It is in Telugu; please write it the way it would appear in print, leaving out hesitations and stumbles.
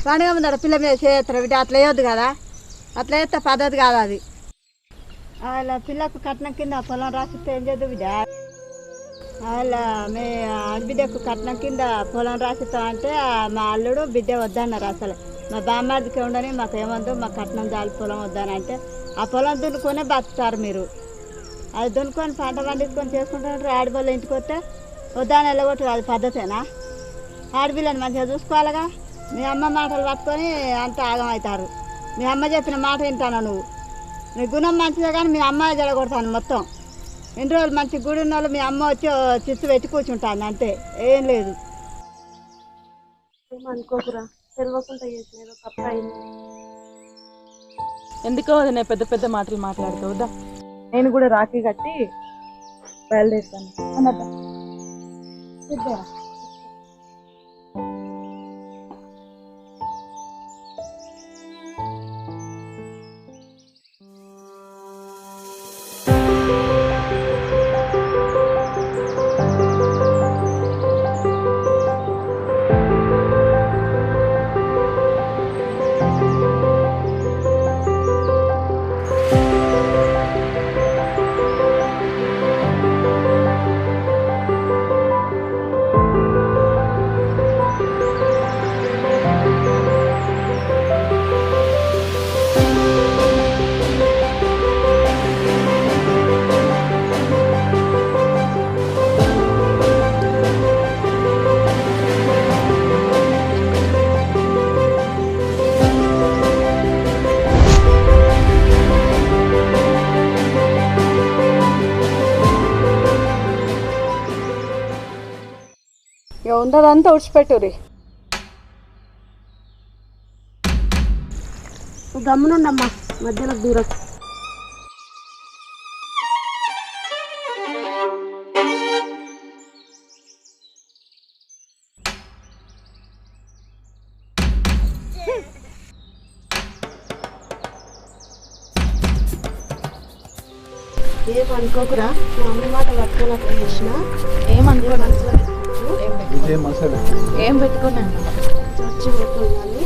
పండుగ ముందర పిల్ల మీద చేస్తారు బిడ్డ అట్లా వేయొద్దు కదా, అట్లా వేస్తే పద్ధతి కాదు అది. అలా పిల్లకు కట్నం కింద పొలం రాసిస్తే ఏం చేద్దు బిడ్డ? అలా మీ ఆడబిడ్డకు కట్నం కింద పొలం రాసిస్తామంటే మా అల్లుడు బిడ్డ వద్దన్నారు. అసలు మా బామ్మాదికి ఉండని మాకు ఏమొద్దు, మా కట్నం జాలి పొలం వద్దని అంటే ఆ పొలం దున్నుకొనే బతుకుతారు మీరు. అది దున్నుకొని పంట పండించుకొని చేసుకుంటారు. ఆడపిల్ల ఇంటికి వస్తే వద్దని వెళ్ళగొట్టారు. అది పద్ధతేనా? ఆడపిల్లని మంచిగా చూసుకోవాలిగా. మీ అమ్మ మాటలు పట్టుకొని అంత ఆగమవుతారు. మీ అమ్మ చెప్పిన మాట వింటాను నువ్వు. నీ గుణం మంచిదే కానీ మీ అమ్మ జడగొడతాను మొత్తం. ఎన్ని రోజులు మంచి గుడి ఉన్న వాళ్ళు మీ అమ్మ వచ్చి చిచ్చు పెట్టి కూర్చుంటాను అంతే, ఏం లేదు. అనుకోకురా, తెలియకుండా చేసిన తప్ప అయింది. ఎందుకో అది నేను పెద్ద పెద్ద మాటలు మాట్లాడుతావుదా. నేను కూడా రాఖీ కట్టి బయలుదేరుతాను అన్నట్టు. ఉన్నదంతా ఉడిచిపెట్టురి. గమ్మునుండమ్మా, మధ్యలో దూరం. ఏమనుకోకురా, మా అమ్మ మాట పట్టుకొని అట్లా చేసిన. ఏమనుకోను, ఏం పెట్టుకోను. చచ్చి పోతుంది.